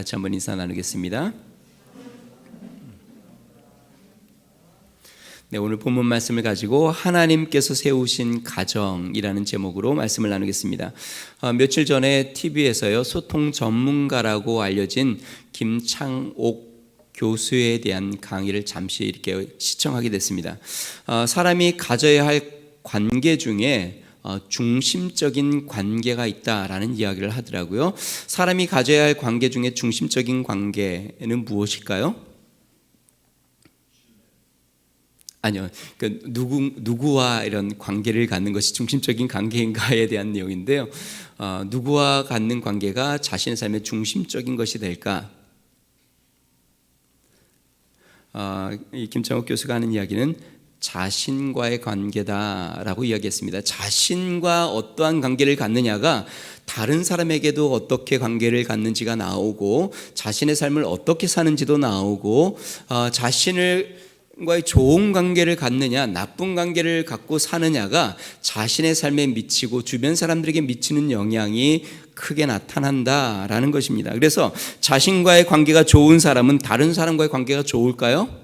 같이 한번 인사 나누겠습니다. 네, 오늘 본문 말씀을 가지고 하나님께서 세우신 가정이라는 제목으로 말씀을 나누겠습니다. 며칠 전에 TV에서요, 소통 전문가라고 알려진 김창옥 교수에 대한 강의를 잠시 이렇게 시청하게 됐습니다. 사람이 가져야 할 관계 중에 중심적인 관계가 있다라는 이야기를 하더라고요. 사람이 가져야 할 관계 중에 중심적인 관계는 무엇일까요? 아니요, 누구와 이런 관계를 갖는 것이 중심적인 관계인가에 대한 내용인데요. 누구와 갖는 관계가 자신의 삶의 중심적인 것이 될까? 이 김창옥 교수가 하는 이야기는 자신과의 관계다라고 이야기했습니다. 자신과 어떠한 관계를 갖느냐가 다른 사람에게도 어떻게 관계를 갖는지가 나오고, 자신의 삶을 어떻게 사는지도 나오고, 자신과의 좋은 관계를 갖느냐, 나쁜 관계를 갖고 사느냐가 자신의 삶에 미치고 주변 사람들에게 미치는 영향이 크게 나타난다라는 것입니다. 그래서 자신과의 관계가 좋은 사람은 다른 사람과의 관계가 좋을까요?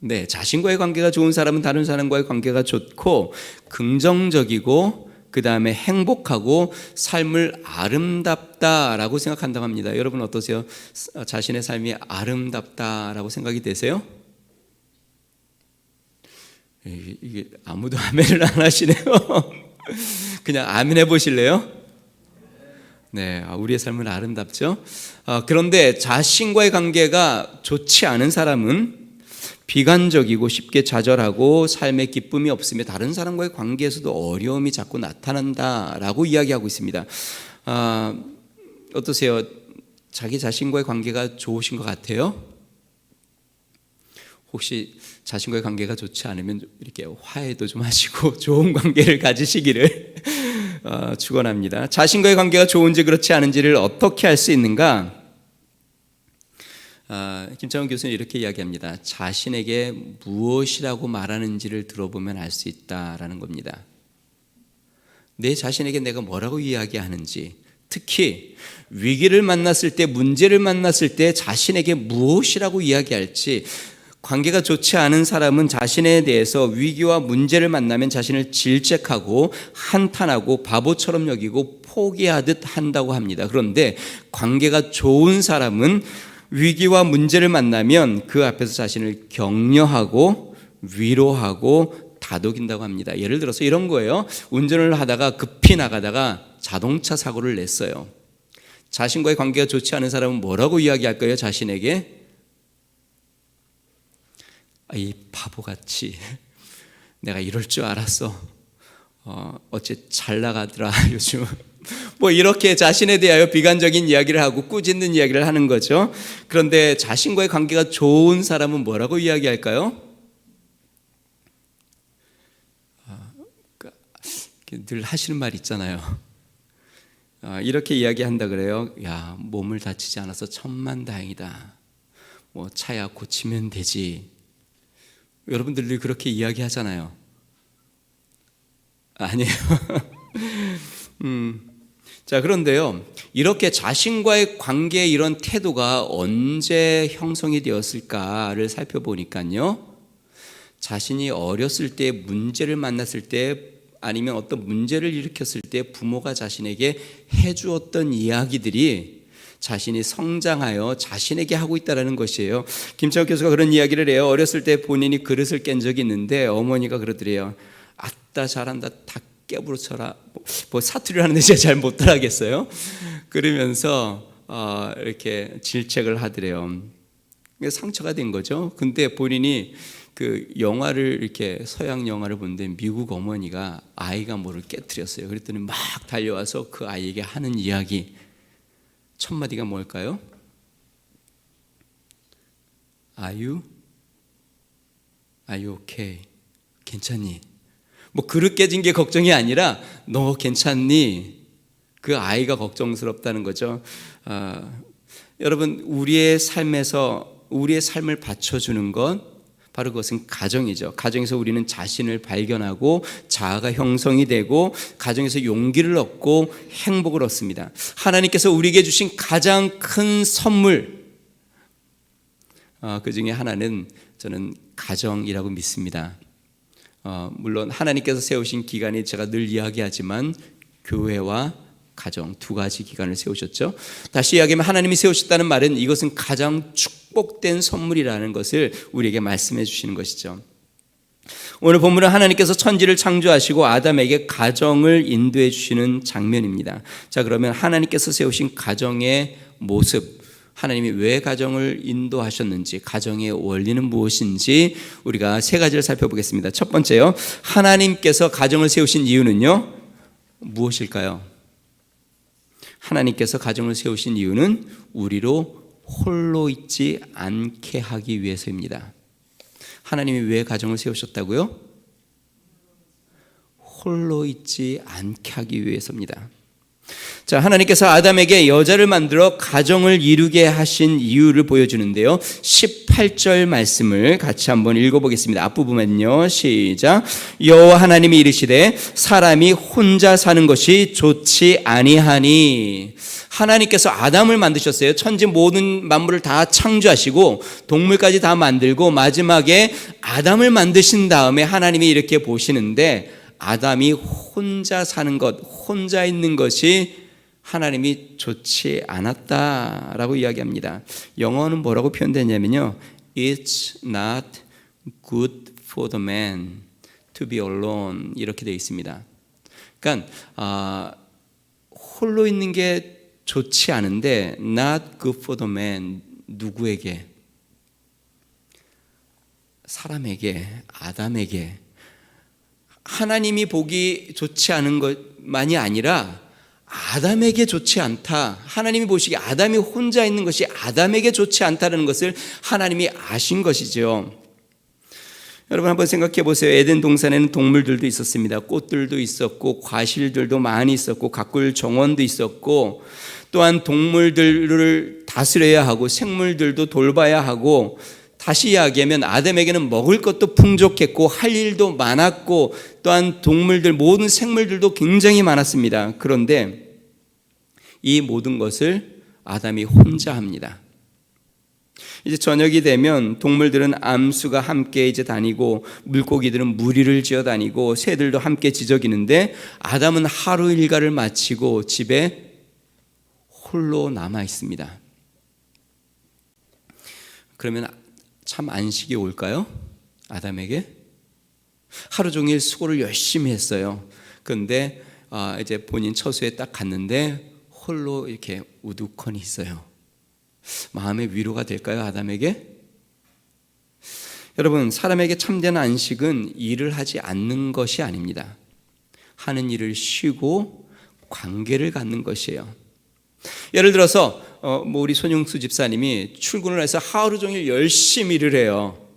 네, 자신과의 관계가 좋은 사람은 다른 사람과의 관계가 좋고 긍정적이고 그 다음에 행복하고 삶을 아름답다라고 생각한다고 합니다. 여러분 어떠세요? 자신의 삶이 아름답다라고 생각이 되세요? 이게 아무도 아멘을 안 하시네요. 그냥 아멘 해보실래요? 네, 우리의 삶은 아름답죠. 그런데 자신과의 관계가 좋지 않은 사람은 비관적이고 쉽게 좌절하고 삶에 기쁨이 없으며 다른 사람과의 관계에서도 어려움이 자꾸 나타난다라고 이야기하고 있습니다. 어떠세요? 자기 자신과의 관계가 좋으신 것 같아요? 혹시 자신과의 관계가 좋지 않으면 이렇게 화해도 좀 하시고 좋은 관계를 가지시기를 축원합니다. 자신과의 관계가 좋은지 그렇지 않은지를 어떻게 알 수 있는가? 김창훈 교수는 이렇게 이야기합니다. 자신에게 무엇이라고 말하는지를 들어보면 알 수 있다라는 겁니다. 내 자신에게 내가 뭐라고 이야기하는지, 특히 위기를 만났을 때, 문제를 만났을 때 자신에게 무엇이라고 이야기할지. 관계가 좋지 않은 사람은 자신에 대해서 위기와 문제를 만나면 자신을 질책하고 한탄하고 바보처럼 여기고 포기하듯 한다고 합니다. 그런데 관계가 좋은 사람은 위기와 문제를 만나면 그 앞에서 자신을 격려하고 위로하고 다독인다고 합니다. 예를 들어서 이런 거예요. 운전을 하다가 급히 나가다가 자동차 사고를 냈어요. 자신과의 관계가 좋지 않은 사람은 뭐라고 이야기할까요? 자신에게? 이 바보같이 내가 이럴 줄 알았어. 어째 잘 나가더라 요즘. 뭐 이렇게 자신에 대하여 비관적인 이야기를 하고 꾸짖는 이야기를 하는 거죠. 그런데 자신과의 관계가 좋은 사람은 뭐라고 이야기할까요? 늘 하시는 말 있잖아요. 이렇게 이야기한다 그래요. 야, 몸을 다치지 않아서 천만다행이다. 뭐 차야 고치면 되지. 여러분들 늘 그렇게 이야기하잖아요. 아니에요. 자, 그런데요, 이렇게 자신과의 관계의 이런 태도가 언제 형성이 되었을까를 살펴보니까요, 자신이 어렸을 때 문제를 만났을 때 아니면 어떤 문제를 일으켰을 때 부모가 자신에게 해주었던 이야기들이 자신이 성장하여 자신에게 하고 있다는 것이에요. 김창욱 교수가 그런 이야기를 해요. 어렸을 때 본인이 그릇을 깬 적이 있는데 어머니가 그러더래요. 아따 잘한다, 다 깨부러쳐라. 뭐 사투리를 하는데 제가 잘 못 따라하겠어요. 그러면서 이렇게 질책을 하더래요. 상처가 된 거죠. 근데 본인이 그 영화를 이렇게 서양 영화를 보는데 미국 어머니가 아이가 뭐를 깨트렸어요. 그랬더니 막 달려와서 그 아이에게 하는 이야기 첫 마디가 뭘까요? Are you okay? 괜찮니? 뭐 그릇 깨진 게 걱정이 아니라 너 괜찮니? 그 아이가 걱정스럽다는 거죠. 여러분 우리의 삶에서 우리의 삶을 받쳐주는 것, 바로 그것은 가정이죠. 가정에서 우리는 자신을 발견하고 자아가 형성이 되고 가정에서 용기를 얻고 행복을 얻습니다. 하나님께서 우리에게 주신 가장 큰 선물, 그 중에 하나는 저는 가정이라고 믿습니다. 물론 하나님께서 세우신 기간이 제가 늘 이야기하지만 교회와 가정 두 가지 기간을 세우셨죠. 다시 이야기하면 하나님이 세우셨다는 말은 이것은 가장 축복된 선물이라는 것을 우리에게 말씀해 주시는 것이죠. 오늘 본문은 하나님께서 천지를 창조하시고 아담에게 가정을 인도해 주시는 장면입니다. 자, 그러면 하나님께서 세우신 가정의 모습, 하나님이 왜 가정을 인도하셨는지, 가정의 원리는 무엇인지 우리가 세 가지를 살펴보겠습니다. 첫 번째요, 하나님께서 가정을 세우신 이유는요, 무엇일까요? 하나님께서 가정을 세우신 이유는 우리로 홀로 있지 않게 하기 위해서입니다. 하나님이 왜 가정을 세우셨다고요? 홀로 있지 않게 하기 위해서입니다. 자, 하나님께서 아담에게 여자를 만들어 가정을 이루게 하신 이유를 보여주는데요, 18절 말씀을 같이 한번 읽어보겠습니다. 앞부분은요, 시작. 여호와 하나님이 이르시되 사람이 혼자 사는 것이 좋지 아니하니. 하나님께서 아담을 만드셨어요. 천지 모든 만물을 다 창조하시고 동물까지 다 만들고 마지막에 아담을 만드신 다음에 하나님이 이렇게 보시는데 아담이 혼자 사는 것, 혼자 있는 것이 하나님이 좋지 않았다라고 이야기합니다. 영어는 뭐라고 표현되냐면요, It's not good for the man to be alone, 이렇게 되어 있습니다. 그러니까 홀로 있는 게 좋지 않은데 not good for the man, 누구에게? 사람에게, 아담에게. 하나님이 보기 좋지 않은 것만이 아니라 아담에게 좋지 않다. 하나님이 보시기에 아담이 혼자 있는 것이 아담에게 좋지 않다는 것을 하나님이 아신 것이죠. 여러분 한번 생각해 보세요. 에덴 동산에는 동물들도 있었습니다. 꽃들도 있었고 과실들도 많이 있었고 가꿀 정원도 있었고, 또한 동물들을 다스려야 하고 생물들도 돌봐야 하고, 다시 이야기하면 아담에게는 먹을 것도 풍족했고 할 일도 많았고, 또한 동물들, 모든 생물들도 굉장히 많았습니다. 그런데 이 모든 것을 아담이 혼자 합니다. 이제 저녁이 되면 동물들은 암수가 함께 이제 다니고 물고기들은 무리를 지어 다니고 새들도 함께 지저귀는데 아담은 하루 일과를 마치고 집에 홀로 남아 있습니다. 그러면 참 안식이 올까요? 아담에게? 하루 종일 수고를 열심히 했어요. 그런데 이제 본인 처소에 딱 갔는데 홀로 이렇게 우두커니 있어요. 마음의 위로가 될까요, 아담에게? 여러분, 사람에게 참된 안식은 일을 하지 않는 것이 아닙니다. 하는 일을 쉬고 관계를 갖는 것이에요. 예를 들어서 우리 손용수 집사님이 출근을 해서 하루 종일 열심히 일을 해요.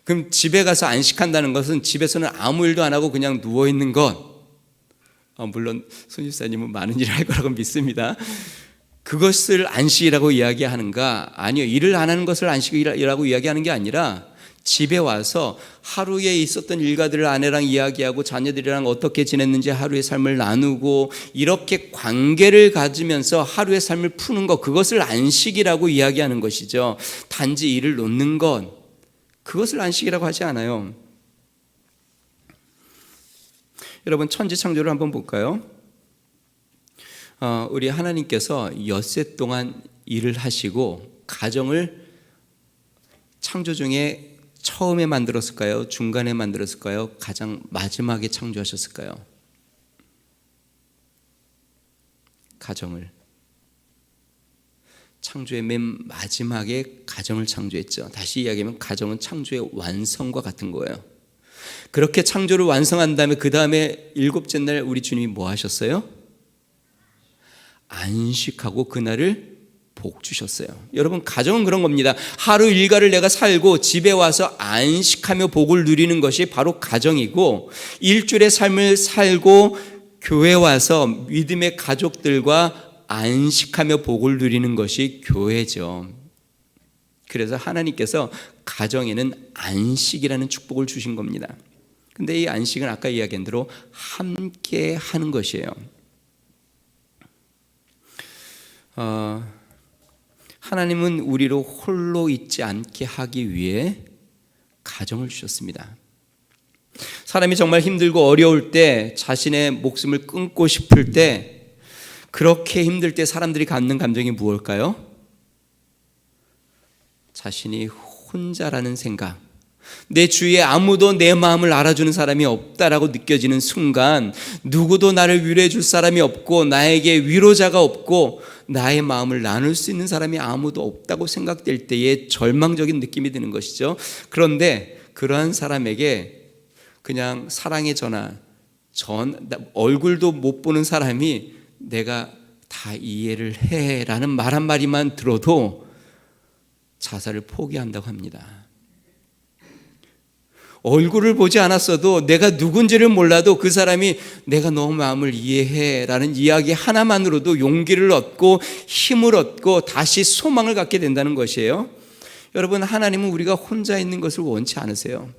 그럼 집에 가서 안식한다는 것은 집에서는 아무 일도 안 하고 그냥 누워 있는 것. 물론 손 집사님은 많은 일을 할 거라고 믿습니다. 그것을 안식이라고 이야기하는가? 아니요, 일을 안 하는 것을 안식이라고 이야기하는 게 아니라 집에 와서 하루에 있었던 일가들을 아내랑 이야기하고 자녀들이랑 어떻게 지냈는지 하루의 삶을 나누고 이렇게 관계를 가지면서 하루의 삶을 푸는 것, 그것을 안식이라고 이야기하는 것이죠. 단지 일을 놓는 것, 그것을 안식이라고 하지 않아요. 여러분, 천지 창조를 한번 볼까요? 우리 하나님께서 엿새 동안 일을 하시고 가정을 창조 중에 처음에 만들었을까요? 중간에 만들었을까요? 가장 마지막에 창조하셨을까요? 가정을. 창조의 맨 마지막에 가정을 창조했죠. 다시 이야기하면 가정은 창조의 완성과 같은 거예요. 그렇게 창조를 완성한 다음에 그 다음에 일곱째 날 우리 주님이 뭐 하셨어요? 안식하고 그날을 복 주셨어요. 여러분, 가정은 그런 겁니다. 하루 일과를 내가 살고 집에 와서 안식하며 복을 누리는 것이 바로 가정이고, 일주일의 삶을 살고 교회 와서 믿음의 가족들과 안식하며 복을 누리는 것이 교회죠. 그래서 하나님께서 가정에는 안식이라는 축복을 주신 겁니다. 근데 이 안식은 아까 이야기한 대로 함께 하는 것이에요. 하나님은 우리로 홀로 있지 않게 하기 위해 가정을 주셨습니다. 사람이 정말 힘들고 어려울 때, 자신의 목숨을 끊고 싶을 때, 그렇게 힘들 때 사람들이 갖는 감정이 무엇일까요? 자신이 혼자라는 생각, 내 주위에 아무도 내 마음을 알아주는 사람이 없다라고 느껴지는 순간, 누구도 나를 위로해 줄 사람이 없고 나에게 위로자가 없고 나의 마음을 나눌 수 있는 사람이 아무도 없다고 생각될 때에 절망적인 느낌이 드는 것이죠. 그런데 그러한 사람에게 그냥 사랑의 전화, 얼굴도 못 보는 사람이 내가 다 이해를 해 라는 말 한마디만 들어도 자살을 포기한다고 합니다. 얼굴을 보지 않았어도 내가 누군지를 몰라도 그 사람이 내가 너 마음을 이해해 라는 이야기 하나만으로도 용기를 얻고 힘을 얻고 다시 소망을 갖게 된다는 것이에요. 여러분, 하나님은 우리가 혼자 있는 것을 원치 않으세요.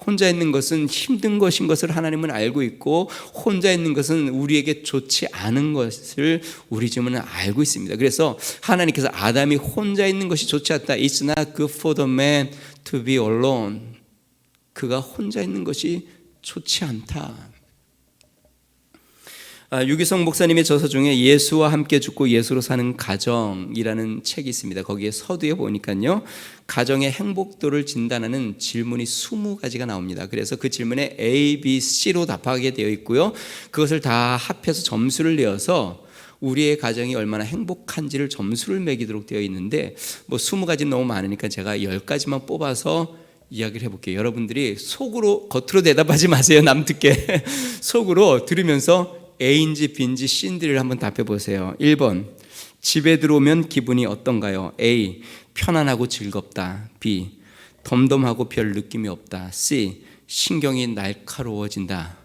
혼자 있는 것은 힘든 것인 것을 하나님은 알고 있고, 혼자 있는 것은 우리에게 좋지 않은 것을 우리 지금은 알고 있습니다. 그래서 하나님께서 아담이 혼자 있는 것이 좋지 않다. It's not good for the man to be alone. 그가 혼자 있는 것이 좋지 않다. 유기성 목사님의 저서 중에 예수와 함께 죽고 예수로 사는 가정이라는 책이 있습니다. 거기에 서두에 보니까요, 가정의 행복도를 진단하는 질문이 20가지가 나옵니다. 그래서 그 질문에 A, B, C로 답하게 되어 있고요, 그것을 다 합해서 점수를 내어서 우리의 가정이 얼마나 행복한지를 점수를 매기도록 되어 있는데, 20가지는 너무 많으니까 제가 10가지만 뽑아서 이야기를 해볼게요. 여러분들이 속으로, 겉으로 대답하지 마세요. 남 듣게. 속으로 들으면서 A인지 B인지 C인지를 한번 답해 보세요. 1번, 집에 들어오면 기분이 어떤가요? A, 편안하고 즐겁다. B, 덤덤하고 별 느낌이 없다. C, 신경이 날카로워진다.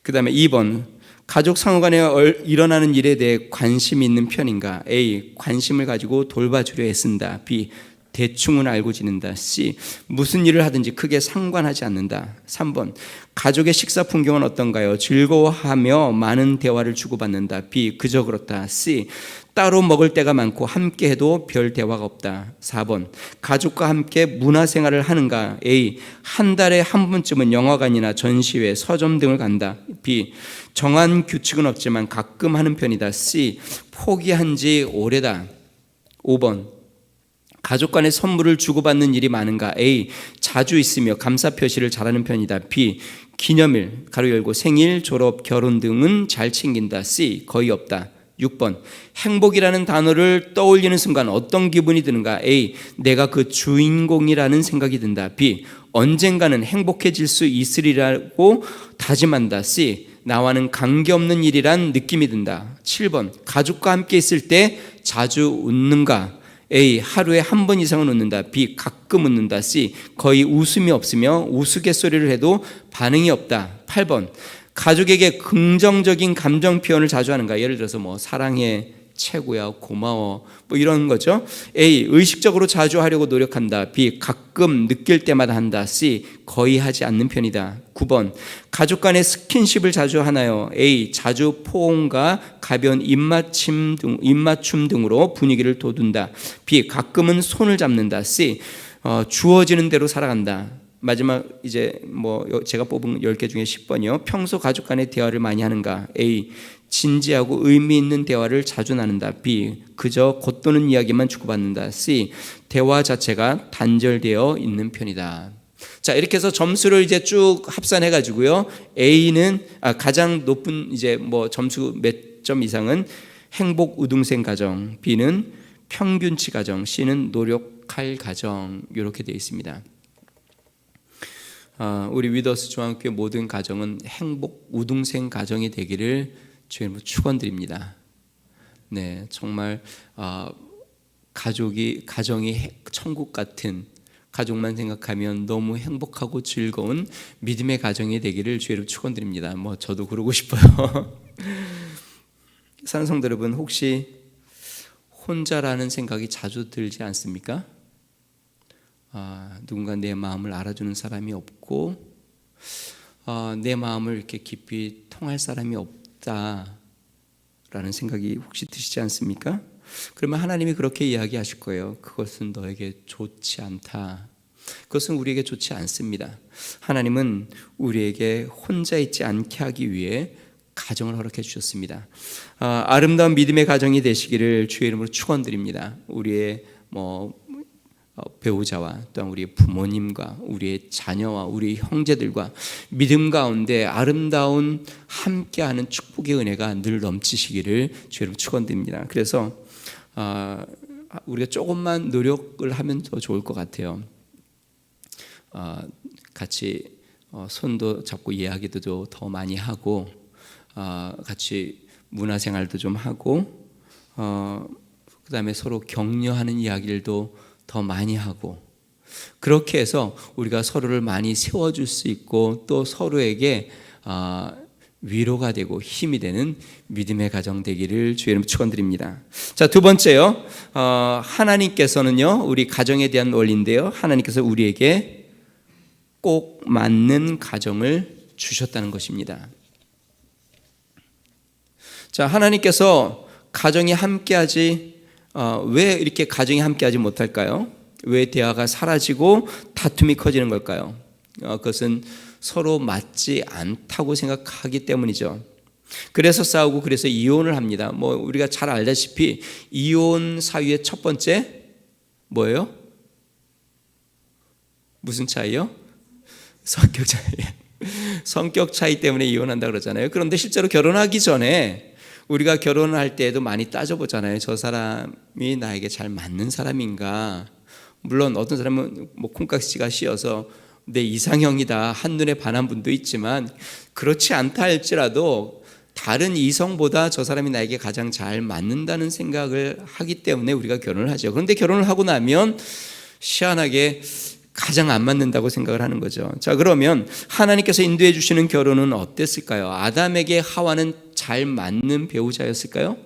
그 다음에 2번, 가족 상호간에 일어나는 일에 대해 관심이 있는 편인가? A, 관심을 가지고 돌봐주려 애쓴다. B, 대충은 알고 지낸다. C, 무슨 일을 하든지 크게 상관하지 않는다. 3번, 가족의 식사 풍경은 어떤가요? 즐거워하며 많은 대화를 주고받는다. B, 그저 그렇다. C, 따로 먹을 때가 많고 함께 해도 별 대화가 없다. 4번, 가족과 함께 문화생활을 하는가? A, 한 달에 한 번쯤은 영화관이나 전시회, 서점 등을 간다. B, 정한 규칙은 없지만 가끔 하는 편이다. C, 포기한 지 오래다. 5번, 가족 간에 선물을 주고받는 일이 많은가? A, 자주 있으며 감사 표시를 잘하는 편이다. B, 기념일, 가로 열고 생일, 졸업, 결혼 등은 잘 챙긴다. C, 거의 없다. 6번, 행복이라는 단어를 떠올리는 순간 어떤 기분이 드는가? A, 내가 그 주인공이라는 생각이 든다. B, 언젠가는 행복해질 수 있으리라고 다짐한다. C, 나와는 관계없는 일이란 느낌이 든다. 7번, 가족과 함께 있을 때 자주 웃는가? A, 하루에 한 번 이상은 웃는다. B, 가끔 웃는다. C, 거의 웃음이 없으며 우스갯소리를 해도 반응이 없다. 8번, 가족에게 긍정적인 감정 표현을 자주 하는가? 예를 들어서 사랑해, 최고야, 고마워, 이런 거죠. A, 의식적으로 자주 하려고 노력한다. B, 가끔 느낄 때마다 한다. C, 거의 하지 않는 편이다. 9번, 가족 간의 스킨십을 자주 하나요? A, 자주 포옹과 가벼운 입맞춤 등으로 분위기를 돋운다. B, 가끔은 손을 잡는다. C, 주어지는 대로 살아간다. 마지막 제가 뽑은 10개 중에 10번이요. 평소 가족 간의 대화를 많이 하는가? A, 진지하고 의미 있는 대화를 자주 나눈다. B, 그저 겉도는 이야기만 주고받는다. C, 대화 자체가 단절되어 있는 편이다. 자, 이렇게 해서 점수를 이제 쭉 합산해 가지고요. A는 가장 높은 점수 몇 점 이상은 행복 우등생 가정, B는 평균치 가정, C는 노력할 가정, 이렇게 되어 있습니다. 우리 위더스 중앙교회 모든 가정은 행복 우등생 가정이 되기를 주님으로 축원드립니다. 네, 정말 가정이 천국 같은, 가족만 생각하면 너무 행복하고 즐거운 믿음의 가정이 되기를 주님으로 축원드립니다. 저도 그러고 싶어요. 사는 성도 여러분, 혹시 혼자라는 생각이 자주 들지 않습니까? 누군가 내 마음을 알아주는 사람이 없고 내 마음을 이렇게 깊이 통할 사람이 없다라는 생각이 혹시 드시지 않습니까? 그러면 하나님이 그렇게 이야기하실 거예요. 그것은 너에게 좋지 않다. 그것은 우리에게 좋지 않습니다. 하나님은 우리에게 혼자 있지 않게 하기 위해 가정을 허락해 주셨습니다. 아름다운 믿음의 가정이 되시기를 주의 이름으로 축원드립니다. 우리의 배우자와 또한 우리의 부모님과 우리의 자녀와 우리 형제들과 믿음 가운데 아름다운 함께하는 축복의 은혜가 늘 넘치시기를 주의 이름으로 축원드립니다. 그래서 우리가 조금만 노력을 하면 더 좋을 것 같아요. 같이 손도 잡고 이야기도 더 많이 하고 같이 문화생활도 좀 하고 그 다음에 서로 격려하는 이야기들도 더 많이 하고 그렇게 해서 우리가 서로를 많이 세워줄 수 있고 또 서로에게 위로가 되고 힘이 되는 믿음의 가정 되기를 주의 이름으로 축원드립니다. 자, 두 번째요. 하나님께서는요, 우리 가정에 대한 원리인데요. 하나님께서 우리에게 꼭 맞는 가정을 주셨다는 것입니다. 자, 하나님께서 가정이 함께하지 왜 이렇게 가정이 함께하지 못할까요? 왜 대화가 사라지고 다툼이 커지는 걸까요? 그것은 서로 맞지 않다고 생각하기 때문이죠. 그래서 싸우고 그래서 이혼을 합니다. 우리가 잘 알다시피 이혼 사유의 첫 번째 뭐예요? 무슨 차이요? 성격 차이. 성격 차이 때문에 이혼한다 그러잖아요. 그런데 실제로 결혼하기 전에 우리가 결혼할 때에도 많이 따져보잖아요. 저 사람이 나에게 잘 맞는 사람인가. 물론 어떤 사람은 콩깍지가 씌어서 내 이상형이다 한눈에 반한 분도 있지만 그렇지 않다 할지라도 다른 이성보다 저 사람이 나에게 가장 잘 맞는다는 생각을 하기 때문에 우리가 결혼을 하죠. 그런데 결혼을 하고 나면 희한하게 가장 안 맞는다고 생각을 하는 거죠. 자, 그러면 하나님께서 인도해 주시는 결혼은 어땠을까요? 아담에게 하와는 잘 맞는 배우자였을까요?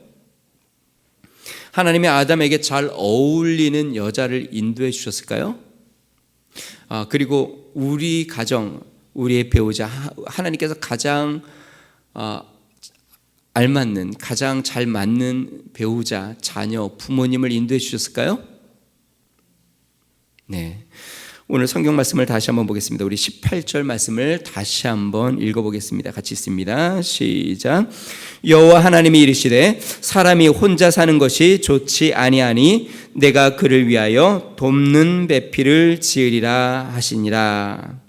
하나님이 아담에게 잘 어울리는 여자를 인도해 주셨을까요? 그리고 우리 가정, 우리의 배우자, 하나님께서 가장 알맞는, 가장 잘 맞는 배우자, 자녀, 부모님을 인도해 주셨을까요? 네. 오늘 성경 말씀을 다시 한번 보겠습니다. 우리 18절 말씀을 다시 한번 읽어보겠습니다. 같이 있습니다. 시작. 여호와 하나님이 이르시되 사람이 혼자 사는 것이 좋지 아니하니 내가 그를 위하여 돕는 배필을 지으리라 하시니라.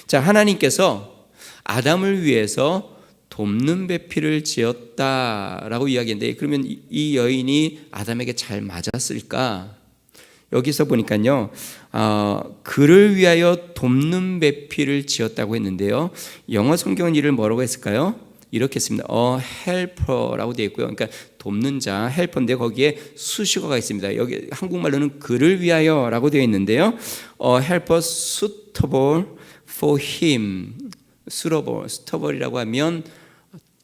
자, 하나님께서 아담을 위해서 돕는 배필을 지었다라고 이야기했는데 그러면 이 여인이 아담에게 잘 맞았을까? 여기서 보니까요, 그를 위하여 돕는 배필을 지었다고 했는데요. 영어 성경은 이를 뭐라고 했을까요? 이렇게 했습니다. helper라고 되어 있고요. 그러니까 돕는 자, 헬퍼인데 거기에 수식어가 있습니다. 여기 한국말로는 그를 위하여라고 되어 있는데요. helper suitable for him. suitable이라고 하면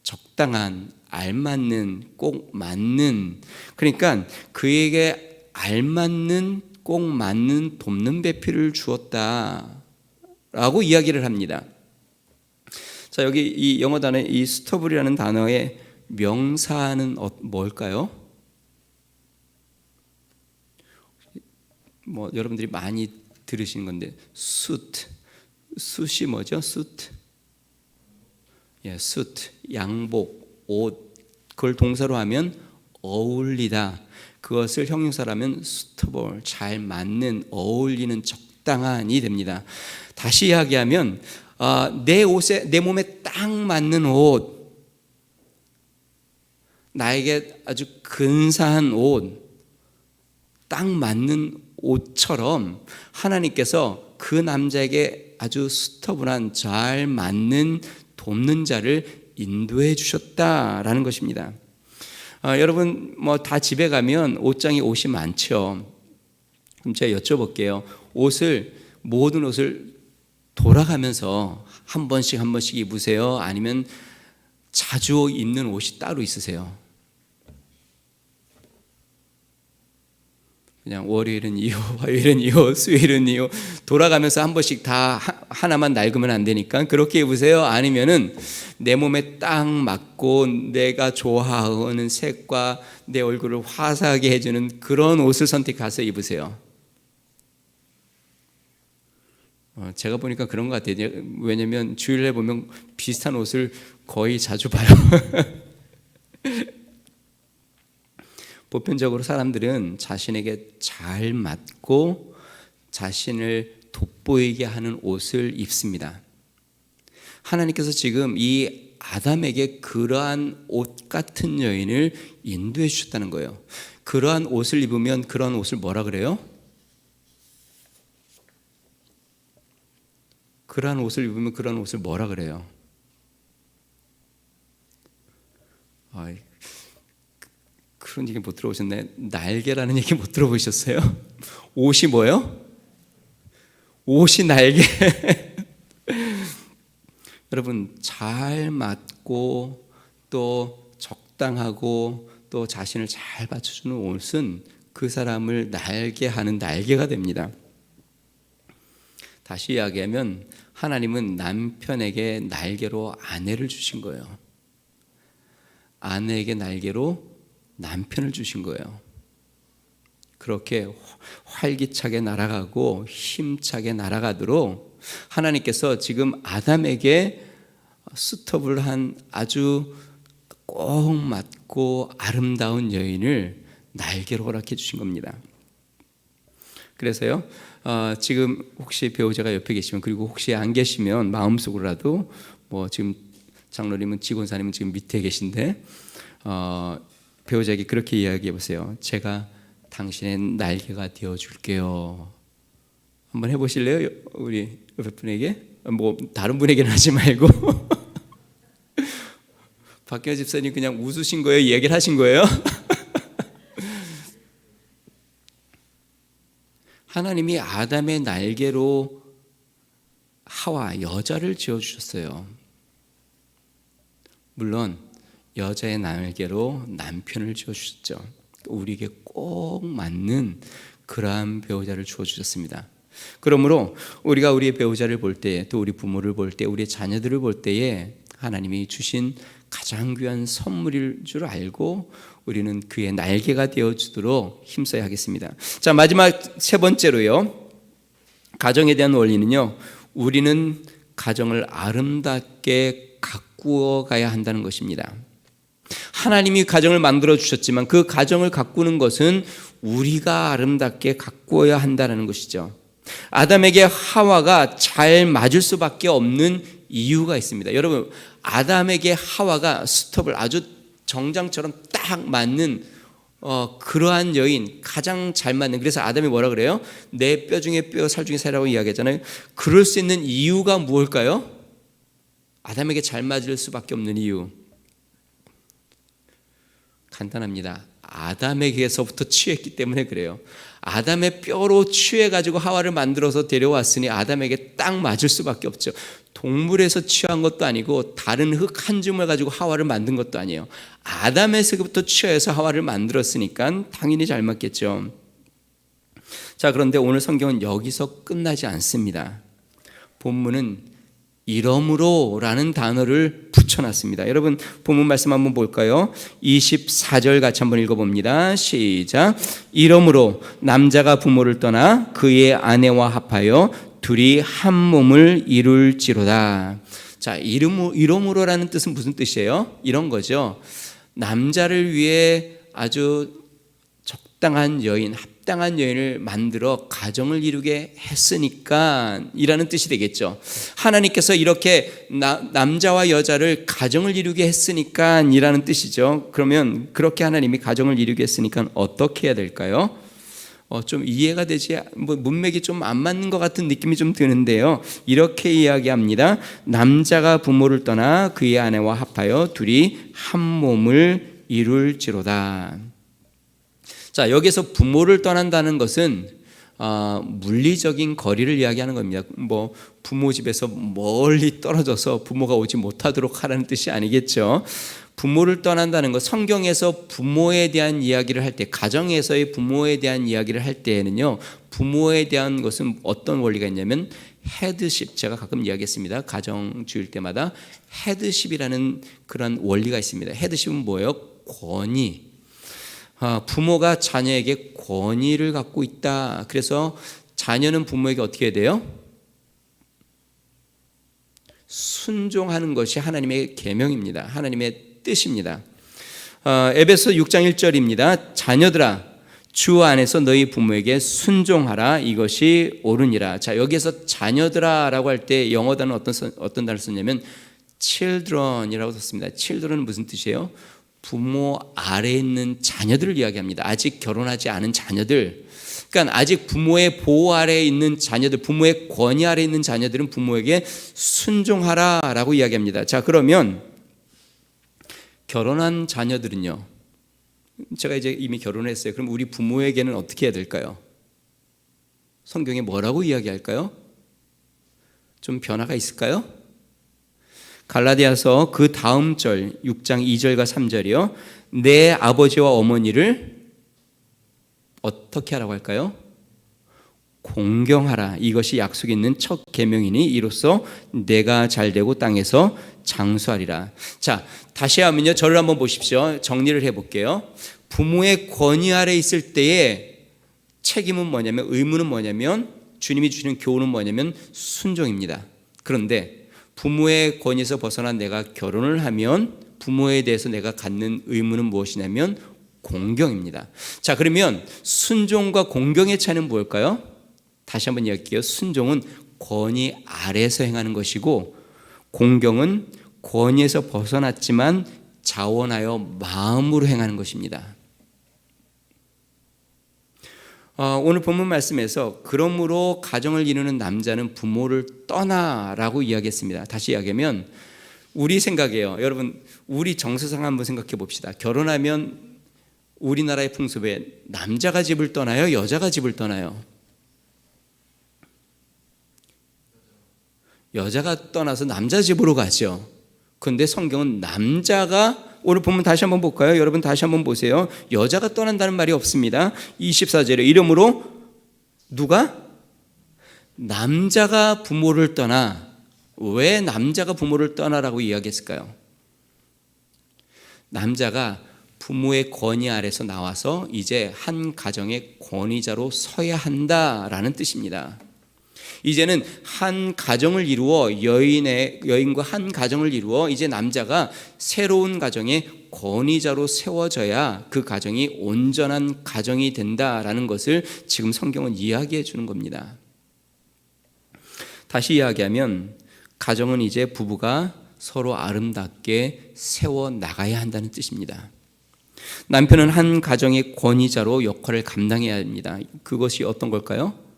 적당한, 알맞는, 꼭 맞는. 그러니까 그에게 알맞는 꼭 맞는 돕는 배필을 주었다라고 이야기를 합니다. 자, 여기 이 영어 단어 이 스터블이라는 단어의 명사는 뭘까요? 여러분들이 많이 들으신 건데 숫이 뭐죠? 숫, 양복, 옷. 그걸 동사로 하면 어울리다. 그것을 형용사라면 suitable, 잘 맞는, 어울리는, 적당한이 됩니다. 다시 이야기하면 내 옷에, 내 몸에 딱 맞는 옷, 나에게 아주 근사한 옷, 딱 맞는 옷처럼 하나님께서 그 남자에게 아주 suitable한, 잘 맞는, 돕는 자를 인도해 주셨다라는 것입니다. 여러분 다 집에 가면 옷이 많죠. 그럼 제가 여쭤볼게요. 모든 옷을 돌아가면서 한 번씩 입으세요? 아니면 자주 입는 옷이 따로 있으세요? 그냥 월요일은 이 옷, 화요일은 이 옷, 수요일은 이 옷 돌아가면서 한 번씩 다 하나만 낡으면 안 되니까 그렇게 입으세요. 아니면은 내 몸에 딱 맞고 내가 좋아하는 색과 내 얼굴을 화사하게 해주는 그런 옷을 선택해서 입으세요. 제가 보니까 그런 것 같아요. 왜냐면 주일에 보면 비슷한 옷을 거의 자주 봐요. 보편적으로 사람들은 자신에게 잘 맞고 자신을 돋보이게 하는 옷을 입습니다. 하나님께서 지금 이 아담에게 그러한 옷 같은 여인을 인도해 주셨다는 거예요. 그러한 옷을 입으면 그러한 옷을 뭐라 그래요? 그러한 옷을 입으면 그러한 옷을 뭐라 그래요? 그런 얘기 못 들어보셨나요? 날개라는 얘기 못 들어보셨어요? 옷이 뭐예요? 옷이 날개. 여러분, 잘 맞고 또 적당하고 또 자신을 잘 받쳐주는 옷은 그 사람을 날개하는 날개가 됩니다. 다시 이야기하면 하나님은 남편에게 날개로 아내를 주신 거예요. 아내에게 날개로 남편을 주신 거예요. 그렇게 활기차게 날아가고 힘차게 날아가도록 하나님께서 지금 아담에게 수톱을 한 아주 꼭 맞고 아름다운 여인을 날개로 허락해 주신 겁니다. 그래서요, 지금 혹시 배우자가 옆에 계시면, 그리고 혹시 안 계시면 마음속으로라도 지금 장로님은 직원사님은 지금 밑에 계신데 배우자에게 그렇게 이야기해 보세요. 제가 당신의 날개가 되어 줄게요. 한번 해보실래요? 우리 옆에 분에게? 다른 분에게는 하지 말고. 박경호 집사님 그냥 웃으신 거예요? 이야기를 하신 거예요? 하나님이 아담의 날개로 하와 여자를 지어주셨어요. 물론 여자의 날개로 남편을 지어주셨죠. 우리에게 꼭 맞는 그러한 배우자를 주어주셨습니다. 그러므로 우리가 우리의 배우자를 볼 때, 또 우리 부모를 볼 때, 우리의 자녀들을 볼 때에 하나님이 주신 가장 귀한 선물일 줄 알고 우리는 그의 날개가 되어주도록 힘써야 하겠습니다. 자, 마지막 세 번째로요, 가정에 대한 원리는요, 우리는 가정을 아름답게 가꾸어 가야 한다는 것입니다. 하나님이 가정을 만들어 주셨지만 그 가정을 가꾸는 것은 우리가 아름답게 가꾸어야 한다는 것이죠. 아담에게 하와가 잘 맞을 수밖에 없는 이유가 있습니다. 여러분, 아담에게 하와가 스톱을 아주 정장처럼 딱 맞는 그러한 여인, 가장 잘 맞는, 그래서 아담이 뭐라 그래요? 내 뼈 중에 뼈, 살 중에 살이라고 이야기하잖아요. 그럴 수 있는 이유가 무엇일까요? 아담에게 잘 맞을 수밖에 없는 이유, 간단합니다. 아담에게서부터 취했기 때문에 그래요. 아담의 뼈로 취해가지고 하와를 만들어서 데려왔으니 아담에게 딱 맞을 수밖에 없죠. 동물에서 취한 것도 아니고 다른 흙 한 줌을 가지고 하와를 만든 것도 아니에요. 아담에서부터 취해서 하와를 만들었으니까 당연히 잘 맞겠죠. 자, 그런데 오늘 성경은 여기서 끝나지 않습니다. 본문은 이러므로 라는 단어를 붙여놨습니다. 여러분, 본문 말씀 한번 볼까요? 24절 같이 한번 읽어봅니다. 시작. 이러므로 남자가 부모를 떠나 그의 아내와 합하여 둘이 한 몸을 이룰지로다. 자, 이러므로라는 뜻은 무슨 뜻이에요? 이런 거죠. 남자를 위해 아주 적당한 여인, 합당한 여인을 만들어 가정을 이루게 했으니까 이라는 뜻이 되겠죠. 하나님께서 이렇게 남자와 여자를 가정을 이루게 했으니까 이라는 뜻이죠. 그러면 그렇게 하나님이 가정을 이루게 했으니까 어떻게 해야 될까요? 좀 이해가 되지, 문맥이 좀 안 맞는 것 같은 느낌이 좀 드는데요. 이렇게 이야기합니다. 남자가 부모를 떠나 그의 아내와 합하여 둘이 한 몸을 이룰지로다. 자, 여기서 부모를 떠난다는 것은 물리적인 거리를 이야기하는 겁니다. 뭐 부모 집에서 멀리 떨어져서 부모가 오지 못하도록 하라는 뜻이 아니겠죠. 부모를 떠난다는 것, 성경에서 부모에 대한 이야기를 할 때, 가정에서의 부모에 대한 이야기를 할 때에는요, 부모에 대한 것은 어떤 원리가 있냐면 헤드십, 제가 가끔 이야기했습니다. 가정 지을 때마다 헤드십이라는 그런 원리가 있습니다. 헤드십은 뭐예요? 권위. 부모가 자녀에게 권위를 갖고 있다. 그래서 자녀는 부모에게 어떻게 해야 돼요? 순종하는 것이 하나님의 계명입니다. 하나님의 뜻입니다. 에베소 6장 1절입니다. 자녀들아, 주 안에서 너희 부모에게 순종하라. 이것이 옳으니라. 자, 여기에서 자녀들아라고 할 때 영어 단어 어떤 단어를 썼냐면 children이라고 썼습니다. children은 무슨 뜻이에요? 부모 아래에 있는 자녀들을 이야기합니다. 아직 결혼하지 않은 자녀들. 그러니까 아직 부모의 보호 아래에 있는 자녀들, 부모의 권위 아래에 있는 자녀들은 부모에게 순종하라라고 이야기합니다. 자, 그러면 결혼한 자녀들은요, 제가 이제 이미 결혼했어요. 그럼 우리 부모에게는 어떻게 해야 될까요? 성경에 뭐라고 이야기할까요? 좀 변화가 있을까요? 갈라디아서 그 다음 절 6장 2절과 3절이요. 내 아버지와 어머니를 어떻게 하라고 할까요? 공경하라. 이것이 약속이 있는 첫 계명이니 이로써 내가 잘되고 땅에서 장수하리라. 자, 다시 하면요, 저를 한번 보십시오. 정리를 해볼게요. 부모의 권위 아래 있을 때의 책임은 뭐냐면, 의무는 뭐냐면, 주님이 주시는 교훈은 뭐냐면 순종입니다. 그런데 부모의 권위에서 벗어난 내가 결혼을 하면 부모에 대해서 내가 갖는 의무는 무엇이냐면 공경입니다. 자, 그러면 순종과 공경의 차이는 뭘까요? 다시 한번 이야기할게요. 순종은 권위 아래에서 행하는 것이고, 공경은 권위에서 벗어났지만 자원하여 마음으로 행하는 것입니다. 오늘 본문 말씀에서 그러므로 가정을 이루는 남자는 부모를 떠나라고 이야기했습니다. 다시 이야기하면 우리 생각이에요. 여러분, 우리 정서상 한번 생각해 봅시다. 결혼하면 우리나라의 풍습에 남자가 집을 떠나요? 여자가 집을 떠나요? 여자가 떠나서 남자 집으로 가죠. 그런데 성경은 남자가, 오늘 보면 다시 한번 볼까요? 여러분 다시 한번 보세요. 여자가 떠난다는 말이 없습니다. 24절에 이러므로 누가? 남자가 부모를 떠나. 왜 남자가 부모를 떠나라고 이야기했을까요? 남자가 부모의 권위 아래서 나와서 이제 한 가정의 권위자로 서야 한다라는 뜻입니다. 이제는 한 가정을 이루어 여인과 한 가정을 이루어 이제 남자가 새로운 가정의 권위자로 세워져야 그 가정이 온전한 가정이 된다라는 것을 지금 성경은 이야기해 주는 겁니다. 다시 이야기하면 가정은 이제 부부가 서로 아름답게 세워 나가야 한다는 뜻입니다. 남편은 한 가정의 권위자로 역할을 감당해야 합니다. 그것이 어떤 걸까요?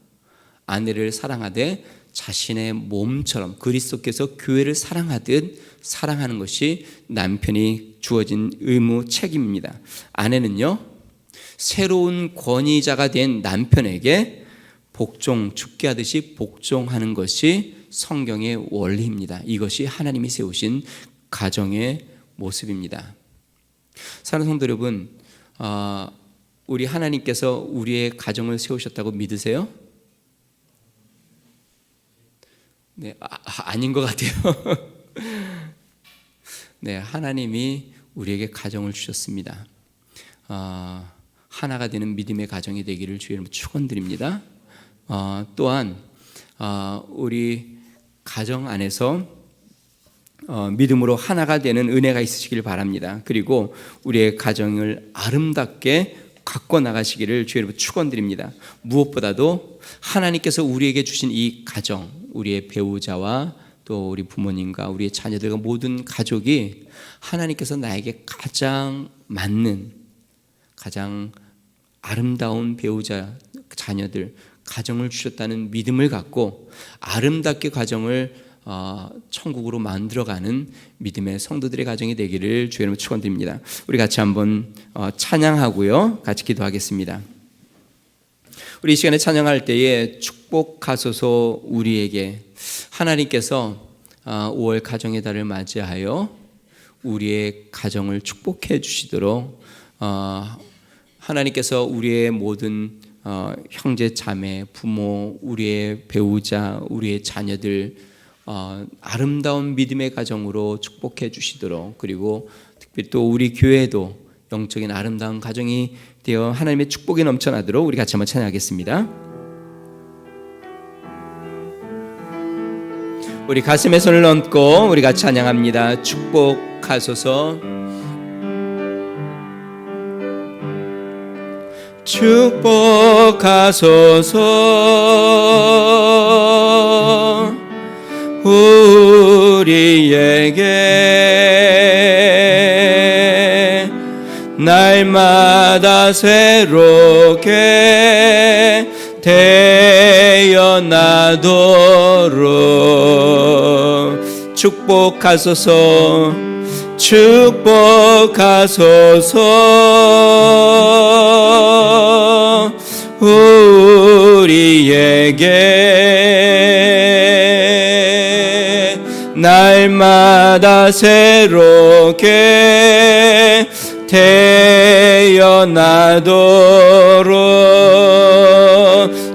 아내를 사랑하되 자신의 몸처럼 그리스도께서 교회를 사랑하듯 사랑하는 것이 남편이 주어진 의무 책임입니다. 아내는요, 새로운 권위자가 된 남편에게 복종, 죽게 하듯이 복종하는 것이 성경의 원리입니다. 이것이 하나님이 세우신 가정의 모습입니다. 사랑하는 성도 여러분, 우리 하나님께서 우리의 가정을 세우셨다고 믿으세요? 네, 아닌 것 같아요. 네, 하나님이 우리에게 가정을 주셨습니다. 하나가 되는 믿음의 가정이 되기를 주의 이름으로 축원드립니다. 또한 우리 가정 안에서 믿음으로 하나가 되는 은혜가 있으시길 바랍니다. 그리고 우리의 가정을 아름답게 갖고 나가시기를 주의 이름으로 축원드립니다. 무엇보다도 하나님께서 우리에게 주신 이 가정, 우리의 배우자와 또 우리 부모님과 우리의 자녀들과 모든 가족이 하나님께서 나에게 가장 맞는, 가장 아름다운 배우자, 자녀들, 가정을 주셨다는 믿음을 갖고 아름답게 가정을 천국으로 만들어가는 믿음의 성도들의 가정이 되기를 주의 이름으로 축원드립니다. 우리 같이 한번 찬양하고요, 같이 기도하겠습니다. 우리 이 시간에 찬양할 때에 축복하소서 우리에게, 하나님께서 5월 가정의 달을 맞이하여 우리의 가정을 축복해 주시도록 하나님께서 우리의 모든 형제 자매, 부모, 우리의 배우자, 우리의 자녀들 아름다운 믿음의 가정으로 축복해 주시도록, 그리고 특별히 또 우리 교회도 영적인 아름다운 가정이 되어 하나님의 축복이 넘쳐나도록 우리 같이 한번 찬양하겠습니다. 우리 가슴에 손을 얹고 우리 같이 찬양합니다. 축복하소서. 축복하소서 우리에게 날마다 새롭게 태어나도록 축복하소서. 축복하소서 우리에게 날마다 새롭게 태어나도록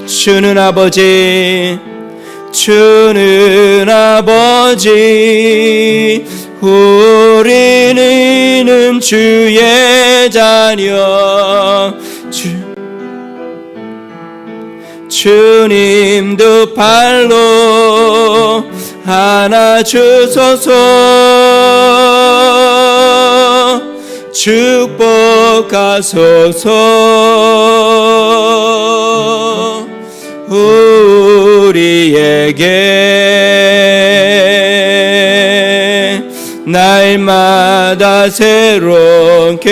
주는 아버지, 주는 아버지, 우리는 주의 자녀, 주님도 발로 안아주소서. 축복하소서 우리에게 날마다 새롭게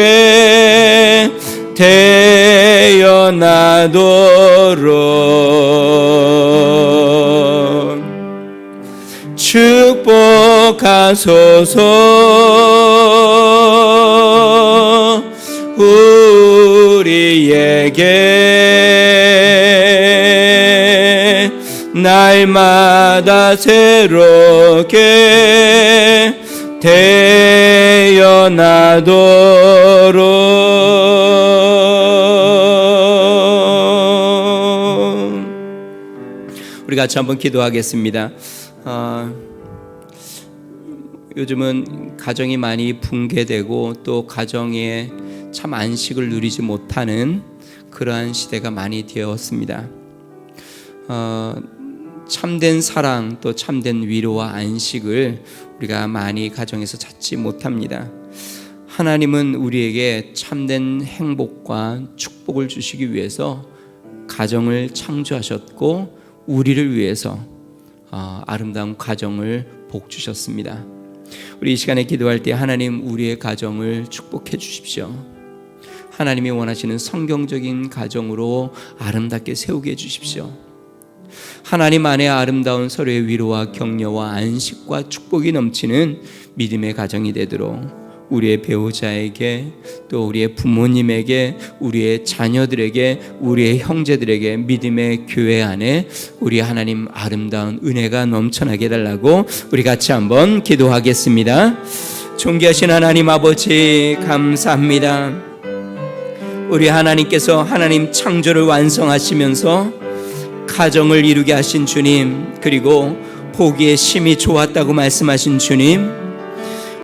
태어나도록 축복하소서 우리에게 날마다 새롭게 태어나도록 우리 같이 한번 기도하겠습니다. 요즘은 가정이 많이 붕괴되고 또 가정에 참 안식을 누리지 못하는 그러한 시대가 많이 되었습니다. 참된 사랑 또 참된 위로와 안식을 우리가 많이 가정에서 찾지 못합니다. 하나님은 우리에게 참된 행복과 축복을 주시기 위해서 가정을 창조하셨고 우리를 위해서 아름다운 가정을 복 주셨습니다. 우리 이 시간에 기도할 때 하나님 우리의 가정을 축복해 주십시오. 하나님이 원하시는 성경적인 가정으로 아름답게 세우게 해 주십시오. 하나님 안에 아름다운 서로의 위로와 격려와 안식과 축복이 넘치는 믿음의 가정이 되도록 우리의 배우자에게 또 우리의 부모님에게 우리의 자녀들에게 우리의 형제들에게 믿음의 교회 안에 우리 하나님 아름다운 은혜가 넘쳐나게 해달라고 우리 같이 한번 기도하겠습니다. 존귀하신 하나님 아버지 감사합니다. 우리 하나님께서 하나님 창조를 완성하시면서 가정을 이루게 하신 주님, 그리고 보기에 심히 좋았다고 말씀하신 주님,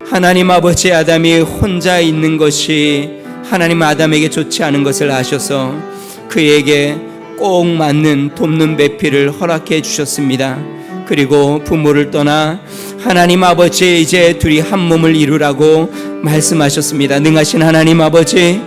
하나님 아버지 아담이 혼자 있는 것이 하나님 아담에게 좋지 않은 것을 아셔서 그에게 꼭 맞는 돕는 배필을 허락해 주셨습니다. 그리고 부모를 떠나 하나님 아버지 이제 둘이 한 몸을 이루라고 말씀하셨습니다. 능하신 하나님 아버지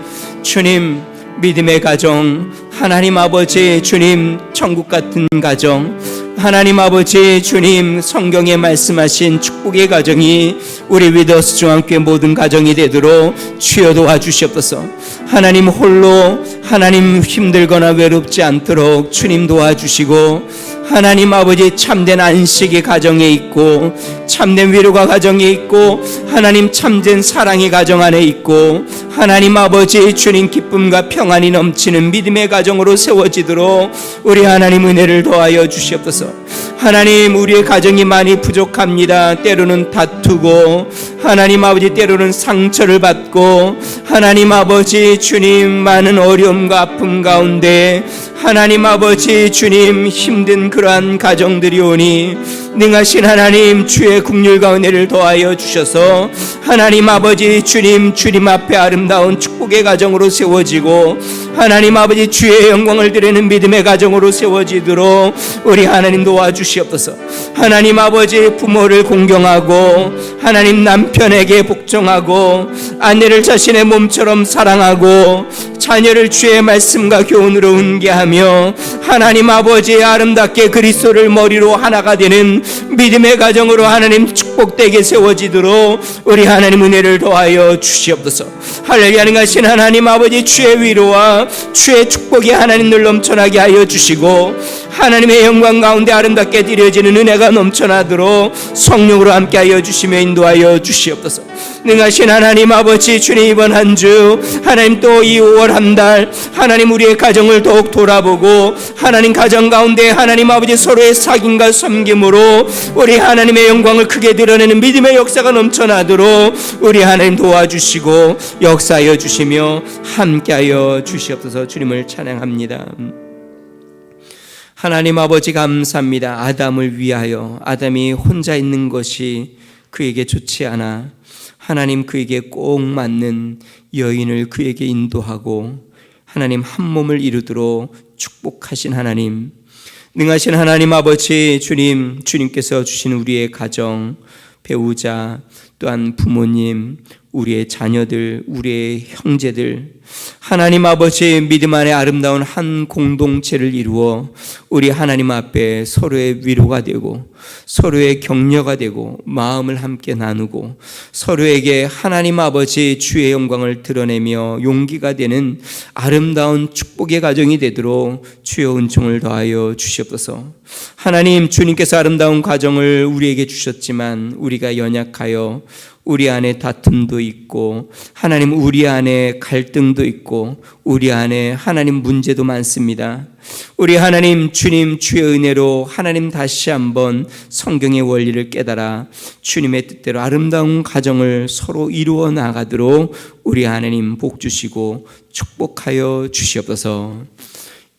주님, 믿음의 가정 하나님 아버지 주님 천국 같은 가정 하나님 아버지 주님, 성경에 말씀하신 축복의 가정이 우리 위더스 중앙교회 모든 가정이 되도록 주여 도와주시옵소서. 하나님 홀로 하나님 힘들거나 외롭지 않도록 주님 도와주시고, 하나님 아버지 참된 안식이 가정에 있고, 참된 위로가 가정에 있고, 하나님 참된 사랑이 가정 안에 있고, 하나님 아버지 주님 기쁨과 평안이 넘치는 믿음의 가정으로 세워지도록 우리 하나님 은혜를 더하여 주시옵소서. 하나님, 우리의 가정이 많이 부족합니다. 때로는 다투고, 하나님 아버지 때로는 상처를 받고, 하나님 아버지 주님 많은 어려움과 아픔 가운데 하나님 아버지 주님 힘든 그러한 가정들이 오니 능하신 하나님 주의 긍휼과 은혜를 더하여 주셔서 하나님 아버지 주님 앞에 아름다운 축복의 가정으로 세워지고, 하나님 아버지 주의 영광을 드리는 믿음의 가정으로 세워지도록 우리 하나님 도와주시옵소서. 하나님 아버지 부모를 공경하고, 하나님 남편에게 복종하고, 아내를 자신의 몸처럼 사랑하고, 자녀를 주의 말씀과 교훈으로 훈계하며, 하나님 아버지 아름답게 그리스도를 머리로 하나가 되는 믿음의 가정으로 하나님 축복되게 세워지도록 우리 하나님 은혜를 더하여 주시옵소서. 할렐루야. 하신 하나님 아버지 주의 위로와 주의 축복이 하나님 늘 넘쳐나게 하여 주시고, 하나님의 영광 가운데 아름답게 드려지는 은혜가 넘쳐나도록 성령으로 함께하여 주시며 인도하여 주시옵소서. 능하신 하나님 아버지 주님, 이번 한 주 하나님 또 이 5월 한 달 하나님 우리의 가정을 더욱 돌아보고, 하나님 가정 가운데 하나님 아버지 서로의 사귐과 섬김으로 우리 하나님의 영광을 크게 드러내는 믿음의 역사가 넘쳐나도록 우리 하나님 도와주시고 역사하여 주시며 함께하여 주시옵소서. 주님을 찬양합니다. 하나님 아버지 감사합니다. 아담을 위하여, 아담이 혼자 있는 것이 그에게 좋지 않아 하나님 그에게 꼭 맞는 여인을 그에게 인도하고 하나님 한 몸을 이루도록 축복하신 하나님, 능하신 하나님 아버지 주님, 주님께서 주신 우리의 가정, 배우자, 또한 부모님, 우리의 자녀들, 우리의 형제들, 하나님 아버지 믿음 안에 아름다운 한 공동체를 이루어 우리 하나님 앞에 서로의 위로가 되고 서로의 격려가 되고 마음을 함께 나누고 서로에게 하나님 아버지 주의 영광을 드러내며 용기가 되는 아름다운 축복의 가정이 되도록 주의 은총을 더하여 주시옵소서. 하나님, 주님께서 아름다운 가정을 우리에게 주셨지만 우리가 연약하여 우리 안에 다툼도 있고 하나님 우리 안에 갈등도 있고 우리 안에 하나님 문제도 많습니다. 우리 하나님 주님 주의 은혜로 하나님 다시 한번 성경의 원리를 깨달아 주님의 뜻대로 아름다운 가정을 서로 이루어 나가도록 우리 하나님 복 주시고 축복하여 주시옵소서.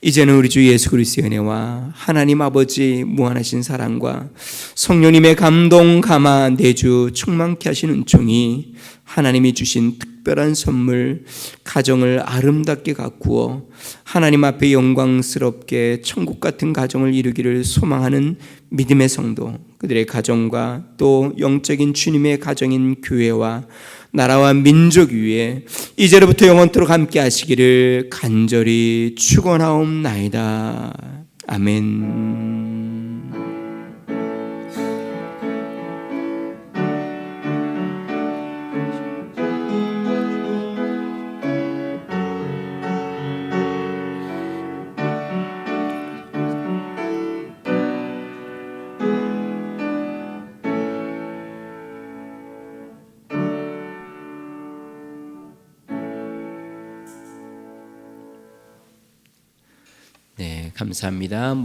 이제는 우리 주 예수 그리스도의 은혜와 하나님 아버지 무한하신 사랑과 성령님의 감동 감화 내주 충만케 하신 은총이 하나님이 주신 특별한 선물 가정을 아름답게 가꾸어 하나님 앞에 영광스럽게 천국 같은 가정을 이루기를 소망하는 믿음의 성도, 그들의 가정과 또 영적인 주님의 가정인 교회와 나라와 민족 위에 이제로부터 영원토록 함께 하시기를 간절히 축원하옵나이다. 아멘. 네, 감사합니다.